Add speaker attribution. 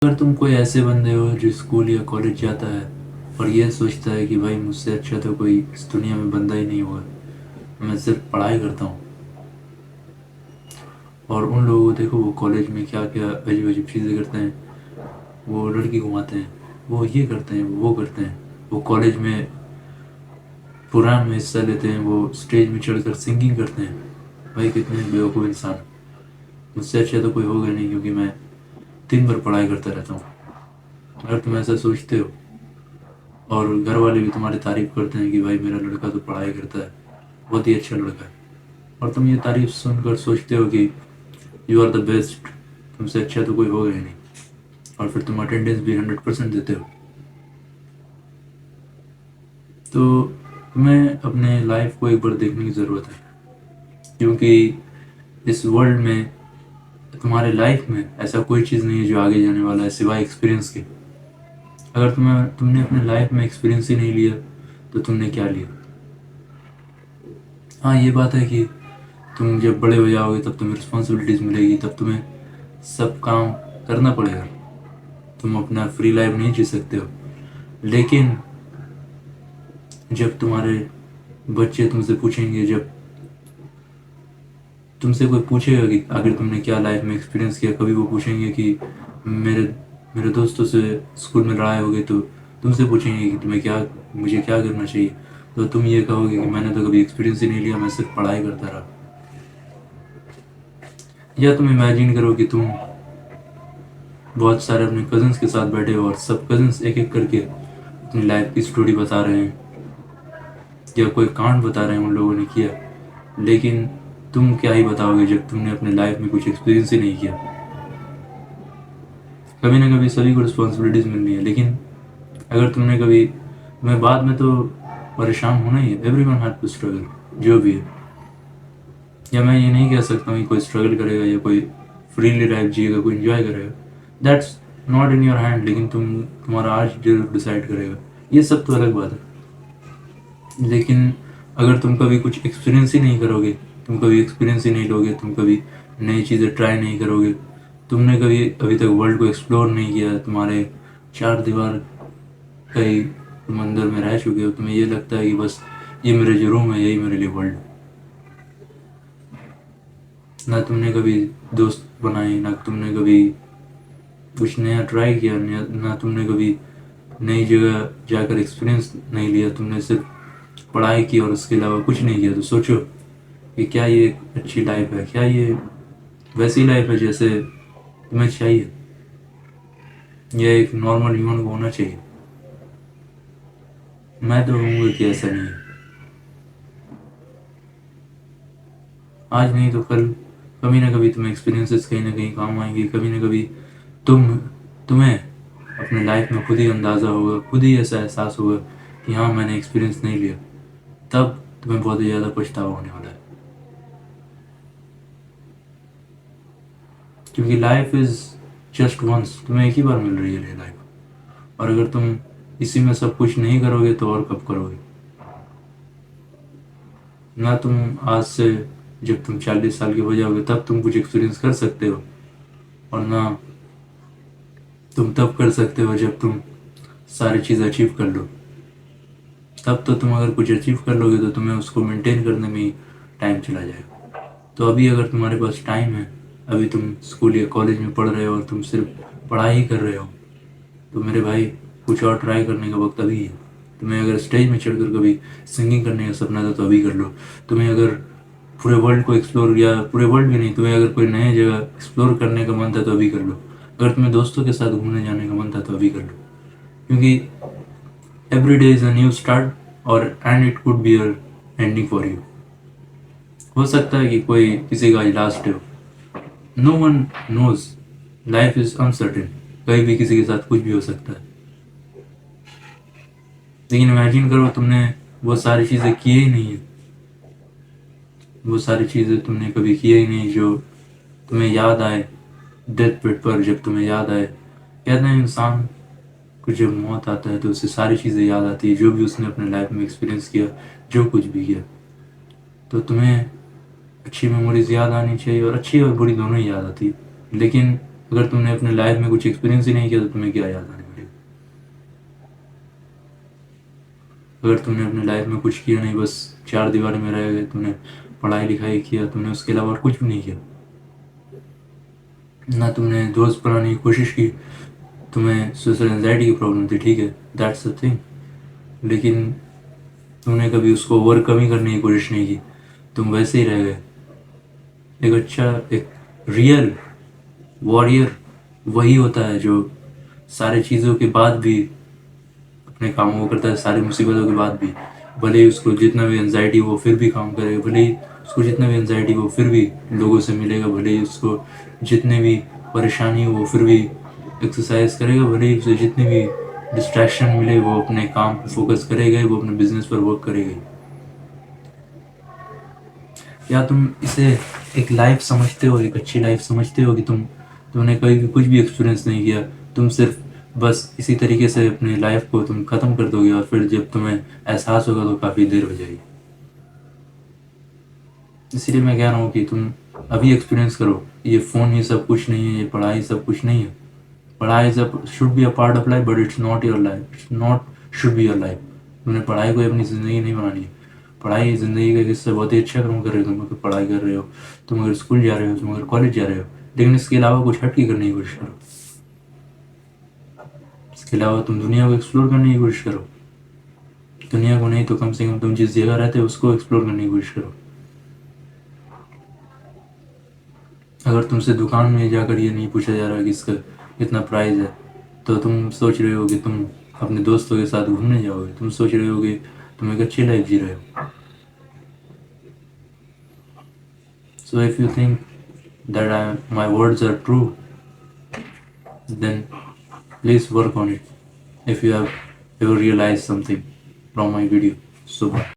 Speaker 1: अगर तुम कोई ऐसे बंदे हो जो स्कूल या कॉलेज जाता है और ये सोचता है कि भाई मुझसे अच्छा तो कोई इस दुनिया में बंदा ही नहीं हुआ, मैं सिर्फ पढ़ाई करता हूँ, और उन लोगों को देखो वो कॉलेज में क्या क्या अजीब अजीब चीज़ें करते हैं, वो लड़की घुमाते हैं, वो ये करते हैं, वो करते हैं, वो कॉलेज में प्रोग्राम में हिस्सा लेते हैं, वो स्टेज में चढ़कर सिंगिंग करते हैं। भाई कितने बेवकूफ़ इंसान, मुझसे अच्छा तो कोई होगा नहीं क्योंकि मैं दिन भर पढ़ाई करता रहता हूँ। अगर तुम ऐसा सोचते हो और घर वाले भी तुम्हारी तारीफ़ करते हैं कि भाई मेरा लड़का तो पढ़ाई करता है, बहुत ही अच्छा लड़का है, और तुम ये तारीफ़ सुनकर सोचते हो कि यू आर द बेस्ट, तुमसे अच्छा तो कोई होगा ही नहीं, और फिर तुम अटेंडेंस भी 100% देते हो, तो तुम्हें अपने लाइफ को एक बार देखने की ज़रूरत है। क्योंकि इस वर्ल्ड में, तुम्हारे लाइफ में ऐसा कोई चीज़ नहीं है जो आगे जाने वाला है सिवाय एक्सपीरियंस के। अगर तुमने अपने लाइफ में एक्सपीरियंस ही नहीं लिया तो तुमने क्या लिया? हाँ, ये बात है कि तुम जब बड़े हो जाओगे तब तुम्हें रिस्पॉन्सिबिलिटीज़ मिलेगी, तब तुम्हें सब काम करना पड़ेगा, तुम अपना फ्री लाइफ नहीं जी सकते हो। लेकिन जब तुम्हारे बच्चे तुमसे पूछेंगे, जब तुमसे कोई पूछेगा कि आखिर तुमने क्या लाइफ में एक्सपीरियंस किया, कभी वो पूछेंगे कि मेरे मेरे दोस्तों से स्कूल में लड़ाई हो गई, तो तुमसे पूछेंगे कि मुझे क्या करना चाहिए, तो तुम ये कहोगे कि मैंने तो कभी एक्सपीरियंस ही नहीं लिया, मैं सिर्फ पढ़ाई करता रहा। या तुम इमेजिन करो कि तुम बहुत सारे अपने कज़न्स के साथ बैठे हो और सब कज़न्स एक एक करके अपनी लाइफ की स्टोरी बता रहे हैं या कोई कांड बता रहे हैं उन लोगों ने किया, लेकिन तुम क्या ही बताओगे जब तुमने अपने लाइफ में कुछ एक्सपीरियंस ही नहीं किया। कभी ना कभी सभी को रिस्पॉन्सिबिलिटीज़ मिलनी है, लेकिन अगर तुम्हें बाद में तो परेशान होना ही है। एवरीवन हैव टू स्ट्रगल, जो भी है। या मैं ये नहीं कह सकता हूँ कि कोई स्ट्रगल करेगा या कोई फ्रीली लाइफ जिएगा, कोई इन्जॉय करेगा, that's not in your hand, लेकिन तुम्हारा आज जरूर डिसाइड करेगा, ये सब तो अलग बात है। लेकिन अगर तुम कभी कुछ एक्सपीरियंस ही नहीं करोगे, तुम कभी एक्सपीरियंस ही नहीं लोगे, तुम कभी नई चीज़ें ट्राई नहीं करोगे, तुमने कभी अभी तक वर्ल्ड को एक्सप्लोर नहीं किया, तुम्हारे चार दीवार कहीं तुम अंदर में रह चुके हो, तुम्हें ये लगता है कि बस ये मेरे जो रूम है यही मेरे लिए वर्ल्ड। ना तुमने कभी दोस्त बनाए, ना तुमने कभी कुछ नया ट्राई किया, ना तुमने कभी नई जगह जाकर एक्सपीरियंस नहीं लिया, तुमने सिर्फ पढ़ाई की और उसके अलावा कुछ नहीं किया, तो सोचो कि क्या ये एक अच्छी लाइफ है? क्या ये वैसी लाइफ है जैसे तुम्हें चाहिए, या एक नॉर्मल ह्यूमन को होना चाहिए? मैं तो कहूँगा कि ऐसा नहीं है। आज नहीं तो कल कभी ना कभी तुम्हें एक्सपीरियंसेस कहीं ना कहीं काम आएंगे, कभी ना कभी तुम्हें अपने लाइफ में खुद ही अंदाज़ा होगा, खुद ही ऐसा एहसास होगा कि हाँ मैंने एक्सपीरियंस नहीं लिया, तब तुम्हें बहुत ही ज़्यादा पछतावा होने वाला है। क्योंकि लाइफ इज़ जस्ट वंस, तुम्हें एक ही बार मिल रही है ये लाइफ, और अगर तुम इसी में सब कुछ नहीं करोगे तो और कब करोगे? ना तुम आज से जब तुम 40 साल के हो जाओगे तब तुम कुछ एक्सपीरियंस कर सकते हो, और ना तुम तब कर सकते हो जब तुम सारी चीज़ अचीव कर लो। तब तो तुम अगर कुछ अचीव कर लोगे तो तुम्हें उसको मेंटेन करने में ही टाइम चला जाएगा। तो अभी अगर तुम्हारे पास टाइम है, अभी तुम स्कूल या कॉलेज में पढ़ रहे हो और तुम सिर्फ पढ़ाई ही कर रहे हो, तो मेरे भाई कुछ और ट्राई करने का वक्त अभी है। तुम्हें अगर स्टेज में चढ़कर कभी सिंगिंग करने का सपना था तो अभी कर लो। तुम्हें अगर पूरे वर्ल्ड को एक्सप्लोर, या पूरे वर्ल्ड भी नहीं, तुम्हें अगर कोई नई जगह एक्सप्लोर करने का मन था तो अभी कर लो। अगर तुम्हें दोस्तों के साथ घूमने जाने का मन था तो अभी कर लो। क्योंकि every day is a new start, और and it could be a ending for you. हो सकता है कि कोई किसी का लास्ट डे हो, no one knows, life is uncertain, कहीं भी किसी के साथ कुछ भी हो सकता है। लेकिन इमेजिन करो तुमने वो सारी चीज़ें की ही नहीं है, वो सारी चीज़ें तुमने कभी की ही नहीं जो तुम्हें याद आए डेथ बेड पर। जब तुम्हें याद आए, कहते हैं इंसान को जब मौत आता है तो उसे सारी चीज़ें याद आती है जो भी उसने अपने लाइफ में एक्सपीरियंस किया, जो कुछ भी किया। तो तुम्हें अच्छी मेमोरीज याद आनी चाहिए, और अच्छी और बुरी दोनों ही याद आती है। लेकिन اگر تم نے اپنے لائف میں کچھ ایکسپیرینس ہی نہیں کیا تو تمہیں کیا یاد آنے والی ہے؟ اگر تم نے اپنے لائف میں کچھ کیا نہیں، بس چار دیواری میں رہ گئے، تم نے پڑھائی لکھائی کیا، تم نے اس کے علاوہ اور کچھ بھی نہیں کیا، نہ تم نے دوست بنانے کی کوشش کی، تمہیں سوشل انزائٹی کی پرابلم تھی، ٹھیک ہے، دیٹس اے تھنگ، لیکن تم نے کبھی اس کو اوور کم ہی کرنے کی کوشش نہیں کی، تم ویسے ہی رہ گئے۔ ایک اچھا، ایک ریئل وارئر وہی ہوتا ہے جو سارے چیزوں کے بعد بھی اپنے کاموں کو کرتا ہے، ساری مصیبتوں کے بعد بھی، بھلے ہی اس کو جتنا بھی انزائٹی وہ پھر بھی کام کرے گا، بھلے ہی اس کو جتنا بھی انزائٹی وہ پھر بھی لوگوں سے ملے گا، بھلے ہی اس کو جتنے بھی پریشانی ہو وہ پھر بھی ایکسرسائز کرے گا، بھلے ہی اسے جتنی بھی ڈسٹریکشن ملے وہ اپنے کام پہ فوکس کرے گا، وہ اپنے بزنس پر ورک کرے گا۔ کیا تم اسے ایک لائف سمجھتے ہو، ایک اچھی لائف سمجھتے ہو کہ تم نے کبھی بھی کچھ بھی ایکسپیرینس نہیں کیا، تم صرف بس اسی طریقے سے اپنی لائف کو تم ختم کر دو گے، اور پھر جب تمہیں احساس ہوگا تو کافی دیر ہو جائے گی۔ اسی لیے میں کہہ رہا ہوں کہ تم ابھی ایکسپیرینس کرو، یہ فون یہ سب کچھ نہیں ہے، یہ پڑھائی سب کچھ نہیں ہے۔ پڑھائی سب should be a part of life, but it's not your life, it's not should be your life. تم نے پڑھائی کو اپنی زندگی نہیں بنانی ہے۔ پڑھائی زندگی کا ایک حصہ بہت ہی اچھا کام کر رہے ہو، تم اگر پڑھائی کر رہے ہو، تم اگر اسکول جا رہے ہو، تم اگر کالج جا رہے ہو، لیکن اس کے علاوہ کچھ ہٹ کے کرنے کی کوشش کرو۔ اس کے علاوہ تم دنیا کو ایکسپلور کرنے کی کوشش کرو، دنیا کو نہیں تو کم سے کم تم جس جگہ رہتے ہو اس کو ایکسپلور کرنے کی کوشش کرو۔ اگر تم سے دکان میں جا کر یہ نہیں پوچھا جا رہا کہ اس کا کتنا پرائز ہے، تو تم سوچ رہے ہو کہ تم اپنے دوستوں کے ساتھ گھومنے جاؤ گے، تم سوچ رہے ہو کہ تم ایک اچھی لائف جی رہے ہو۔ So if you think that my words are true, then please work on it if you have ever realized something from my video. So bye.